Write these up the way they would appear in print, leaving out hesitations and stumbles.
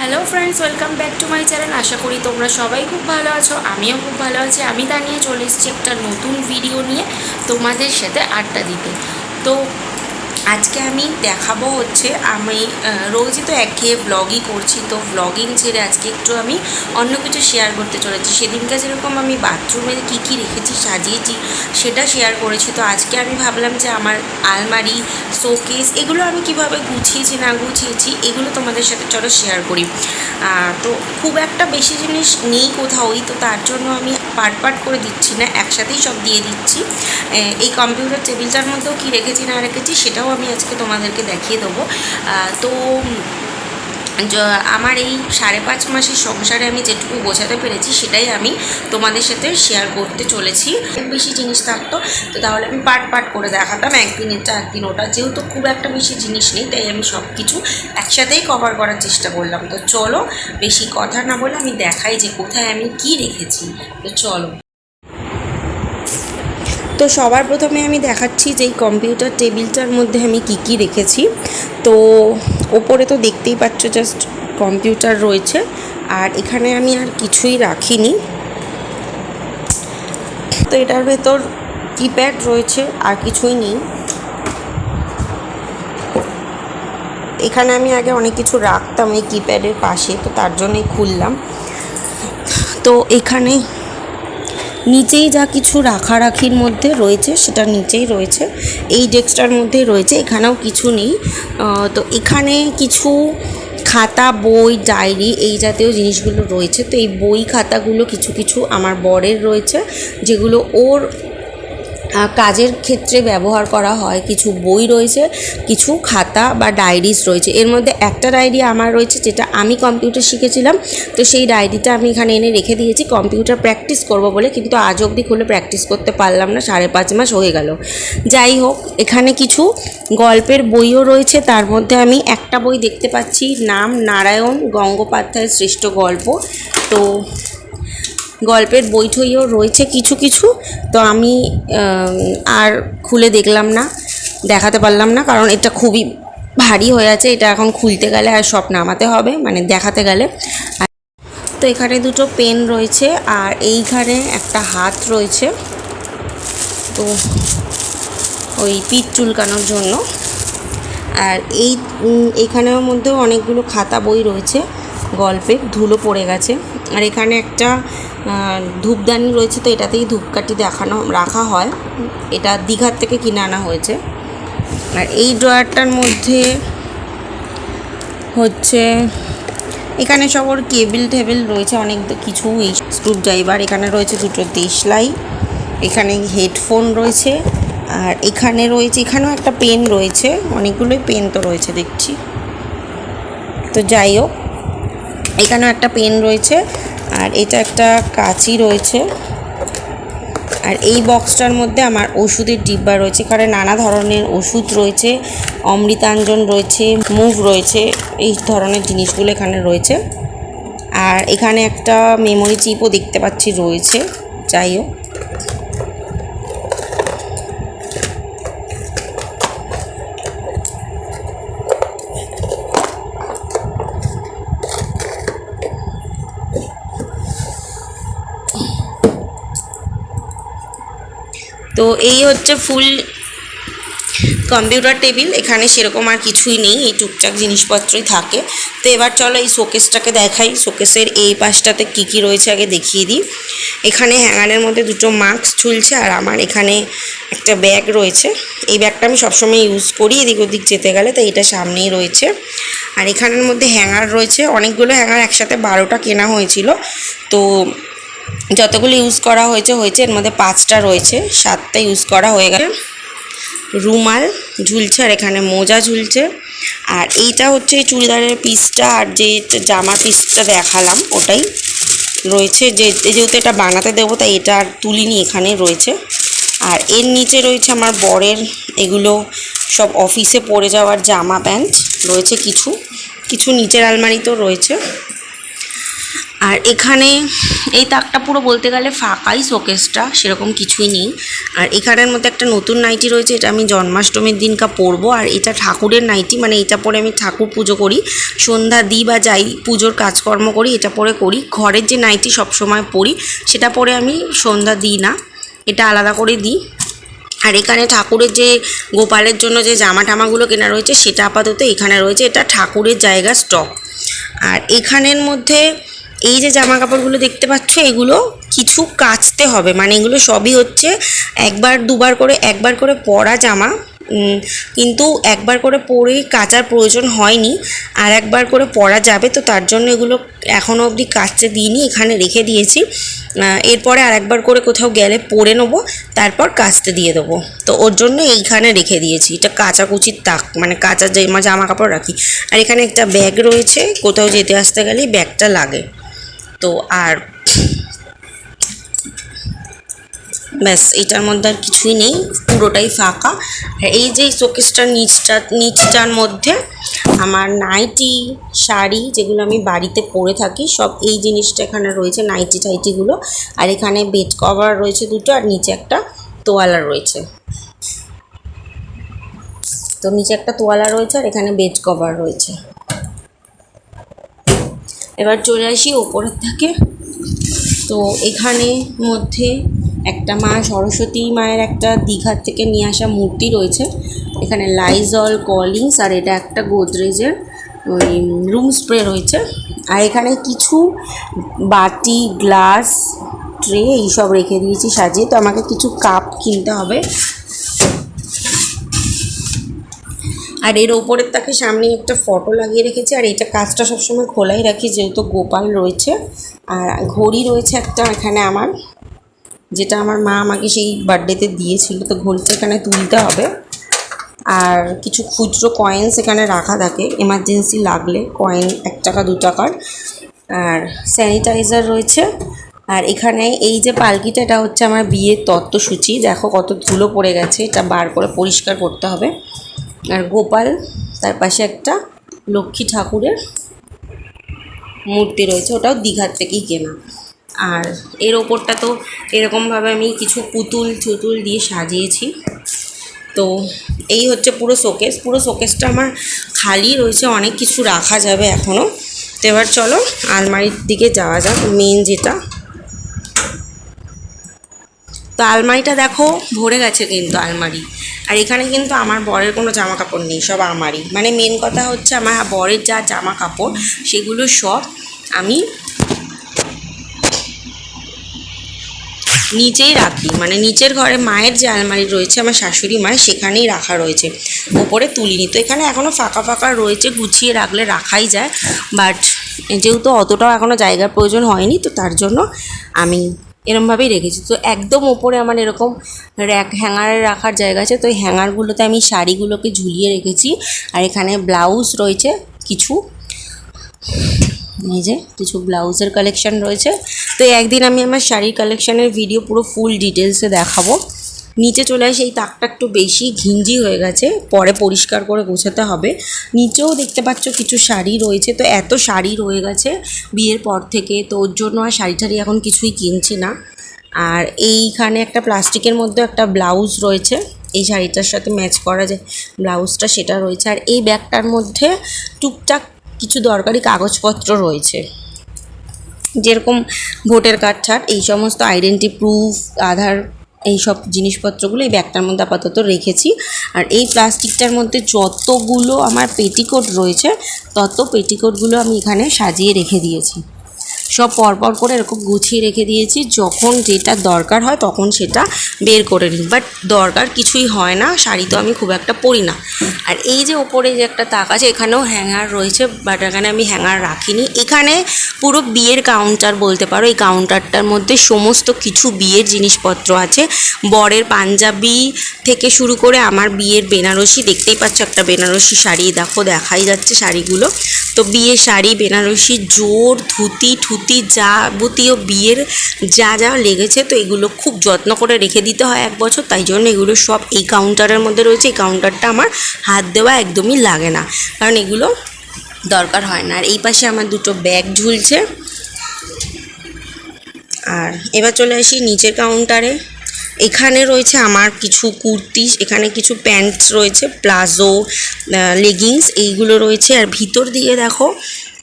Hello friends, welcome back to my channel. আশা করি তোমরা সবাই খুব ভালো আছো। আমিও খুব ভালো আছি। আমি তা নিয়ে চলে এসেছি একটা নতুন ভিডিও নিয়ে তোমাদের সাথে আড্ডা দিতে। তো আজকে আমি দেখাবো হচ্ছে আমি রোজই তো একঘেয়ে ব্লগই করছি, তো ব্লগিং ছেড়ে আজকে একটু আমি অন্য কিছু শেয়ার করতে চলেছি। সেদিনকে যেরকম আমি বাথরুমে কী কী রেখেছি সাজিয়েছি সেটা শেয়ার করেছি, তো আজকে আমি ভাবলাম যে আমার আলমারি, শোকেস এগুলো আমি কিভাবে গুছিয়েছি না গুছিয়েছি এগুলো তোমাদের সাথে চলো শেয়ার করি। তো খুব একটা বেশি জিনিস নেই কোথাওই, তো তার জন্য আমি পার্ট পার্ট করে দিচ্ছি না, একসাথেই সব দিয়ে দিচ্ছি। এই কম্পিউটার টেবিলটার মধ্যেও কী রেখেছি না রেখেছি সেটাও আমি আজকে তোমাদেরকে দেখিয়ে দেবো। তো আমার এই 5.5 মাসের সংসারে আমি যেটুকু বোঝাতে পেরেছি সেটাই আমি তোমাদের সাথে শেয়ার করতে চলেছি। বেশি জিনিস থাকতো তো তাহলে আমি পার্ট পার্ট করে দেখাতাম, একদিন এটা একদিন ওটা। যেহেতু খুব একটা বেশি জিনিস নেই তাই আমি সব কিছু একসাথেই কভার করার চেষ্টা করলাম। তো চলো বেশি কথা না বলে আমি দেখাই যে কোথায় আমি কি রেখেছি। তো চলো। তো সবার প্রথমে আমি দেখাচ্ছি যে এই কম্পিউটার টেবিলটার মধ্যে আমি কি কি রেখেছি। তো ওপরে তো দেখতেই পাচ্ছ জাস্ট কম্পিউটার রয়েছে, আর এখানে আমি আর কিছুই রাখিনি। তো এটার ভেতর কিপ্যাড রয়েছে, আর কিছুই নেই। এখানে আমি আগে অনেক কিছু রাখতাম এই কিপ্যাডের পাশে, তো তার জন্যই খুললাম। তো এখানে নিচেই যা কিছু রাখারাখির মধ্যে রয়েছে সেটা নিচেই রয়েছে, এই ডেস্কটার মধ্যেই রয়েছে, এখানেও কিছু নেই। তো এখানে কিছু খাতা, বই, ডায়েরি এই জাতীয় জিনিসগুলো রয়েছে। তো এই বই খাতাগুলো কিছু কিছু আমার বরের রয়েছে, যেগুলো ওর কাজের ক্ষেত্রে ব্যবহার করা হয়। কিছু বই রয়েছে, কিছু খাতা বা ডায়েরিস রয়েছে। এর মধ্যে একটা ডায়েরি আমার রয়েছে যেটা আমি কম্পিউটার শিখেছিলাম, তো সেই ডায়েরিটা আমি এখানে এনে রেখে দিয়েছি কম্পিউটার প্র্যাকটিস করব বলে, কিন্তু আজ অবধি খুলে প্র্যাকটিস করতে পারলাম না, 5.5 মাস হয়ে গেল। যাই হোক, এখানে কিছু গল্পের বইও রয়েছে। তার মধ্যে আমি একটা বই দেখতে পাচ্ছি, নাম নারায়ণ গঙ্গোপাধ্যায়ের শ্রেষ্ঠ গল্প। তো গল্পের বই ঠইও রয়েছে কিছু কিছু। তো আমি আর খুলে দেখলাম না, দেখাতে পারলাম না, কারণ এটা খুবই ভারী হয়ে আছে। এটা এখন খুলতে গেলে আর সব নামাতে হবে, মানে দেখাতে গেলে। তো এখানে দুটো পেন রয়েছে, আর এইখানে একটা হাত রয়েছে, তো ওই পিঠ চুলকানোর জন্য। আর এইখানের মধ্যেও অনেকগুলো খাতা বই রয়েছে, গল্পের ধুলো পড়ে গেছে। আর এখানে একটা ধূপদানি রয়েছে, তো এটাতেই ধূপকাঠি রাখা হয়। এটা দীঘার থেকে কিনে আনা হয়েছে। আর এই ড্রয়ারটার মধ্যে হচ্ছে এখানে সব ওর কেবিল টেবিল রয়েছে অনেক কিছু, এই স্ক্রু ড্রাইভার, এখানে রয়েছে দুটো দেশলাই, এখানে হেডফোন রয়েছে, আর এখানে রয়েছে, এখানেও একটা পেন রয়েছে, অনেকগুলোই পেন তো রয়েছে দেখছি। তো যাই হোক, এখানেও একটা পেন রয়েছে, আর এটা একটা কাঁচি রয়েছে। আর এই বক্সটার মধ্যে আমার ওষুধের ডিব্বা রয়েছে, এখানে নানা ধরনের ওষুধ রয়েছে, অমৃতাঞ্জন রয়েছে, মুভ রয়েছে, এই ধরনের জিনিসগুলো এখানে রয়েছে। আর এখানে একটা মেমোরি চিপও দেখতে পাচ্ছি রয়েছে। যাই হোক, তো এই হচ্ছে ফুল কম্পিউটার টেবিল। এখানে সেরকম আর কিছুই নেই, এই টুকটাক জিনিসপত্রই থাকে। তো এবার চলো এই শোকেসটাকে দেখাই। শোকেসের এই পাশটাতে কী কী রয়েছে আগে দেখিয়ে দিই। এখানে হ্যাঙ্গারের মধ্যে দুটো মাস্ক ঝুলছে, আর আমার এখানে একটা ব্যাগ রয়েছে। এই ব্যাগটা আমি সবসময় ইউজ করি এদিক ওদিক যেতে গেলে, তাই এটা সামনেই রয়েছে। আর এখানের মধ্যে হ্যাঙ্গার রয়েছে, অনেকগুলো হ্যাঙ্গার, একসাথে 12টা কেনা হয়েছিল। তো যতগুলো ইউজ করা হয়েছে এর মধ্যে 5টা রয়েছে, 7টা ইউজ করা হয়ে গেছে। রুমাল ঝুলছে, আর এখানে মোজা ঝুলছে। আর এইটা হচ্ছে এই চুড়িদারের পিসটা, আর যে জামার পিসটা দেখালাম ওটাই রয়েছে। যেহেতু এটা বানাতে দেবো তাই এটা আর তুলিনি, এখানে রয়েছে। আর এর নিচে রয়েছে আমার বরের এগুলো সব অফিসে পরে যাওয়ার জামা প্যান্ট রয়েছে, কিছু কিছু নিচের আলমারিতেও রয়েছে। আর এখানে এই তাকটা পুরো বলতে গেলে ফাঁকাই, শোকেসটা সেরকম কিছুই নেই। আর এখানের মধ্যে একটা নতুন নাইটি রয়েছে, এটা আমি জন্মাষ্টমীর দিনকা পরবো। আর এটা ঠাকুরের নাইটি, মানে এটা পরে আমি ঠাকুর পুজো করি, সন্ধ্যা দিই বা যাই পুজোর কাজকর্ম করি এটা পরে করি। ঘরের যে নাইটি সবসময় পরি সেটা পরে আমি সন্ধ্যা দিই না, এটা আলাদা করে দিই। আর এখানে ঠাকুরের যে গোপালের জন্য যে জামা টামাগুলো কেনা রয়েছে সেটা আপাতত এখানে রয়েছে, এটা ঠাকুরের জায়গা স্টক। আর এখানের মধ্যে এই যে জামা কাপড়গুলো দেখতে পাচ্ছ এগুলো কিছু কাচতে হবে, মানে এগুলো সবই হচ্ছে একবার করে পরা জামা, কিন্তু একবার করে পরেই কাচার প্রয়োজন হয়নি, আর একবার করে পরা যাবে। তো তার জন্য এগুলো এখনও অবধি কাচতে দিইনি, এখানে রেখে দিয়েছি। এরপরে আর একবার করে কোথাও গেলে পরে নেবো, তারপর কাচতে দিয়ে দেবো। তো ওর জন্য এইখানে রেখে দিয়েছি, এটা কাচাকুচির তাক, মানে কাচার জামা কাপড় রাখি। আর এখানে একটা ব্যাগ রয়েছে, কোথাও যেতে আসতে গেলেই ব্যাগটা লাগে। তো আর ব্যাস, এটার মধ্যে আর কিছুই নেই, পুরোটাই ফাঁকা। আর এই যে শোকেসটার নিচটার মধ্যে আমার নাইটি, শাড়ি যেগুলো আমি বাড়িতে পরে থাকি সব এই জিনিসটা এখানে রয়েছে, নাইটি টাইটিগুলো। আর এখানে বেড কভার রয়েছে দুটো, আর নিচে একটা তোয়ালা রয়েছে। তো নিচে একটা তোয়ালা রয়েছে আর এখানে বেড কভার রয়েছে। এবার চলে আসি ওপরের থেকে। তো এখানে মধ্যে একটা মা সরস্বতী মায়ের একটা দীঘার থেকে নিয়ে আসা মূর্তি রয়েছে। এখানে লাইজল, কলিংস আর এটা একটা গোদরেজের ওই রুম স্প্রে রয়েছে। আর এখানে কিছু বাটি, গ্লাস, ট্রে এইসব রেখে দিয়েছি সাজিয়ে। তো আমাকে কিছু কাপ কিনতে হবে। আর এর ওপরের তাকে সামনে একটা ফটো লাগিয়ে রেখেছি। আর এটা কাজটা সবসময় খোলাই রাখি যেহেতু গোপাল রয়েছে। আর ঘড়ি রয়েছে একটা এখানে আমার, যেটা আমার মা আমাকে সেই বার্থডেতে দিয়েছিল, তো ঘড়িটা এখানে তুলতে হবে। আর কিছু খুচরো কয়েন্স এখানে রাখা থাকে এমার্জেন্সি লাগলে, কয়েন 1 টাকা 2 টাকার। আর স্যানিটাইজার রয়েছে। আর এখানে এই যে পালকিটা, এটা হচ্ছে আমার বিয়ের তত্ত্বসূচি, দেখো কত ধুলো পড়ে গেছে, এটা বার করে পরিষ্কার করতে হবে। আর গোপাল, তার পাশে একটা লক্ষ্মী ঠাকুরের মূর্তি রয়েছে, ওটাও দীঘার থেকেই কেনা। আর এর ওপরটা তো এরকমভাবে আমি কিছু পুতুল দিয়ে সাজিয়েছি। তো এই হচ্ছে পুরো শোকেসটা আমার খালি রয়েছে, অনেক কিছু রাখা যাবে এখনও। তো এবার চলো আলমারির দিকে যাওয়া যাক, মেন যেটা। তো আলমারিটা দেখো ভরে গেছে কিন্তু আলমারি। আর এখানে কিন্তু আমার বরের কোনো জামা কাপড় নেই, সব আমারই। মানে মেন কথা হচ্ছে আমার বরের যা জামা কাপড় সেগুলো সব আমি নিচেই রাখি, মানে নিচের ঘরে মায়ের যে আলমারি রয়েছে আমার শাশুড়ি মায়ের, সেখানেই রাখা রয়েছে, ওপরে তুলিনি। তো এখানে এখনও ফাঁকা রয়েছে, গুছিয়ে রাখলে রাখাই যায়। বাট যেহেতু অতটাও এখনও জায়গার প্রয়োজন হয়নি, তো তার জন্য আমি এরমভাবেই রেখেছি। তো একদম ওপরে আমার এরকম হ্যাঙ্গারে রাখার জায়গা আছে, তো এই হ্যাঙ্গারগুলোতে আমি শাড়িগুলোকে ঝুলিয়ে রেখেছি। আর এখানে ব্লাউজ রয়েছে কিছু, এই যে কিছু ব্লাউজের কালেকশান রয়েছে। তো একদিন আমি আমার শাড়ির কালেকশানের ভিডিও পুরো ফুল ডিটেলসে দেখাবো। নিচে চলে আসে, এই তাকটা একটু বেশি ঘিঞ্জি হয়ে গেছে, পরে পরিষ্কার করে গোছাতে হবে। নিচেও দেখতে পাচ্ছ কিছু শাড়ি রয়েছে। তো এত শাড়ি রয়ে গেছে বিয়ের পর থেকে, তো ওর জন্য আর শাড়ি টাড়ি এখন কিছুই কিনছি না। আর এইখানে একটা প্লাস্টিকের মধ্যে একটা ব্লাউজ রয়েছে, এই শাড়িটার সাথে ম্যাচ করা যে ব্লাউজটা সেটা রয়েছে। আর এই ব্যাগটার মধ্যে টুকটাক কিছু দরকারি কাগজপত্র রয়েছে, যেরকম ভোটার কার্ড ছাড় এই সমস্ত আইডেন্টি প্রুফ, আধার, এই সব জিনিসপত্রগুলো এই ব্যাগটার মধ্যে আপাতত রেখেছি। আর এই প্লাস্টিকটার মধ্যে যতগুলো আমার পেটিকোট রয়েছে তত পেটিকোটগুলো আমি এখানে সাজিয়ে রেখে দিয়েছি, সব পরপর করে এরকম গুছিয়ে রেখে দিয়েছি। যখন যেটা দরকার হয় তখন সেটা বের করে নিই, বাট দরকার কিছুই হয় না, শাড়ি তো আমি খুব একটা পরি না। আর এই যে ওপরে যে একটা তাক আছে, এখানেও হ্যাঙ্গার রয়েছে, বাট এখানে আমি হ্যাঙ্গার রাখিনি। এখানে পুরো বিয়ের কাউন্টার বলতে পারো, এই কাউন্টারটার মধ্যে সমস্ত কিছু বিয়ের জিনিসপত্র আছে, বরের পাঞ্জাবি থেকে শুরু করে আমার বিয়ের বেনারসি, দেখতেই পাচ্ছ একটা বেনারসি শাড়ি, দেখাই যাচ্ছে শাড়িগুলো। তো বিয়ের শাড়ি, বেনারসি, জোর, ধুতি যাবতীয় বিয়ের যা লেগেছে, তো এগুলো খুব যত্ন করে রেখে দিতে হয় 1 বছর, তাই জন্য এগুলো সব এই কাউন্টারের মধ্যে রয়েছে। এই কাউন্টারটা আমার হাত দেওয়া একদমই লাগে না, কারণ এগুলো দরকার হয় না। আর এই পাশে আমার দুটো ব্যাগ ঝুলছে, আর এবার চলে আসি নিচের কাউন্টারে। এখানে রয়েছে আমার কিছু কুর্তি, এখানে কিছু প্যান্টস রয়েছে, প্লাজো, লেগিংস এইগুলো রয়েছে। আর ভিতর দিকে দেখো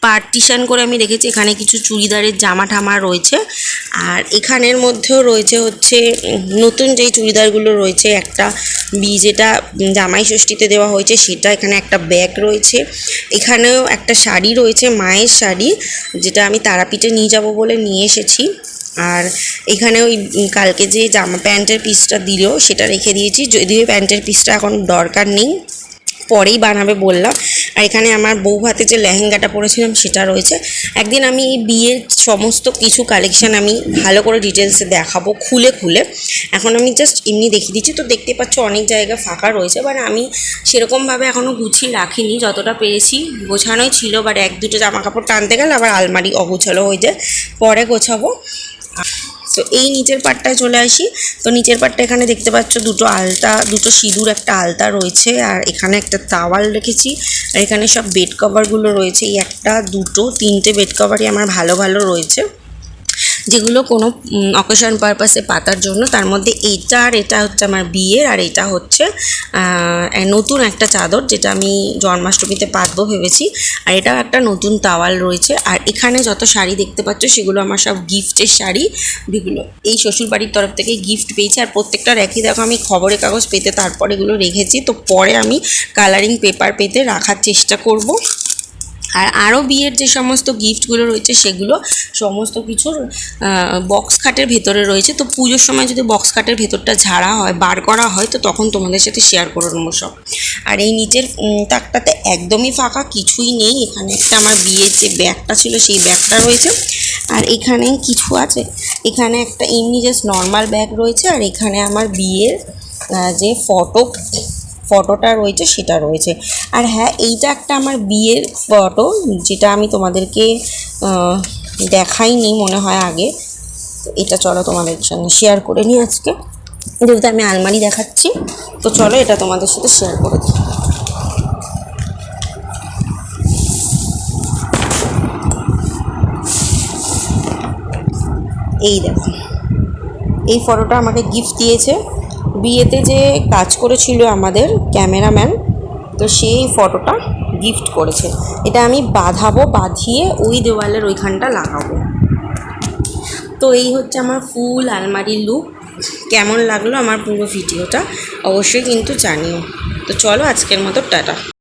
পার্টিশন করে আমি রেখেছি, এখানে কিছু চুড়িদারের জামা ঠামা রয়েছে। আর এখানের মধ্যেও রয়েছে হচ্ছে নতুন যেই চুড়িদারগুলো রয়েছে, একটা যেটা জামাই ষষ্ঠীতে দেওয়া হয়েছে সেটা, এখানে একটা ব্যাগ রয়েছে, এখানেও একটা শাড়ি রয়েছে, মায়ের শাড়ি, যেটা আমি তারাপীঠে নিয়ে যাব বলে নিয়ে এসেছি। আর এখানে ওই কালকে যে জামা প্যান্টের পিসটা দিল সেটা রেখে দিয়েছি, যদিও প্যান্টের পিসটা এখন দরকার নেই, পরেই বানাবে বললাম। আর এখানে আমার বউ ভাতে যে লেহেঙ্গাটা পরেছিলাম সেটা রয়েছে। একদিন আমি এই বিয়ের সমস্ত কিছু কালেকশান আমি ভালো করে ডিটেলসে দেখাবো খুলে খুলে, এখন আমি জাস্ট এমনি দেখিয়ে দিচ্ছি। তো দেখতে পাচ্ছ অনেক জায়গা ফাঁকা রয়েছে, বাট আমি সেরকমভাবে এখনও গুছিয়ে রাখিনি, যতটা পেরেছি গোছানোই ছিল। বাট এক দুটো জামা কাপড় টানতে গেলে আবার আলমারি অগোছালো হয়ে যায়, পরে গোছাবো। তো এই নিচের পাটটায় চলে আসি। তো নিচের পাটটা এখানে দেখতে পাচ্ছ দুটো আলতা, দুটো সিঁদুর, একটা আলতা রয়েছে। আর এখানে একটা তাওয়াল রেখেছি। আর এখানে সব বেড কভারগুলো রয়েছে, এই একটা দুটো তিনটে বেড কভারই আমার ভালো ভালো রয়েছে, যেগুলো কোনো অকেশন পারপাসে পাতার জন্য। তার মধ্যে এইটা আর এটা হচ্ছে আমার বিয়ের, আর এটা হচ্ছে নতুন একটা চাদর, যেটা আমি জন্মাষ্টমীতে পাতবো ভেবেছি। আর এটাও একটা নতুন তাওয়াল রয়েছে। আর এখানে যত শাড়ি দেখতে পাচ্ছ সেগুলো আমার সব গিফটের শাড়ি, যেগুলো এই শ্বশুরবাড়ির তরফ থেকে গিফট পেয়েছি। আর প্রত্যেকটা রেখে দেখো আমি খবরের কাগজ পেতে তারপরে এগুলো রেখেছি, তো পরে আমি কালারিং পেপার পেতে রাখার চেষ্টা করব। আর আরও বিয়ের যে সমস্ত গিফটগুলো রয়েছে সেগুলো সমস্ত কিছুর বক্স খাটের ভেতরে রয়েছে। তো পুজোর সময় যদি বক্স খাটের ভেতরটা ঝাড়া হয়, বার করা হয়, তো তখন তোমাদের সাথে শেয়ার করে নেবো সব। আর এই নিচের তাকটাতে একদমই ফাঁকা, কিছুই নেই। এখানে একটা আমার বিয়ের যে ব্যাগটা ছিল সেই ব্যাগটা রয়েছে, আর এখানে কিছু আছে, এখানে একটা এমনি জাস্ট নর্মাল ব্যাগ রয়েছে। আর এখানে আমার বিয়ের যে ফটোটা রয়েছে সেটা রয়েছে। আর হ্যাঁ, এইটা একটা আমার বিয়ের ফটো, যেটা আমি তোমাদেরকে দেখাইনি মনে হয় আগে। তো এটা চলো তোমাদের সঙ্গে শেয়ার করে নিই আজকে, যেহেতু আমি আলমারি দেখাচ্ছি, তো চলো এটা তোমাদের সাথে শেয়ার করে দিই। এই দেখো, এই ফটোটা আমাকে গিফট দিয়েছে বিয়েতে যে কাজ করেছিল আমাদের ক্যামেরাম্যান, তো সেই ফটোটা গিফট করেছে। এটা আমি বাঁধাবো, বাঁধিয়ে ওই দেওয়ালের ওইখানটা লাগাবো। তো এই হচ্ছে আমার ফুল আলমারির লুক। কেমন লাগলো আমার পুরো ভিডিওটা অবশ্যই কিন্তু জানিও। তো চলো আজকের মতো টাটা।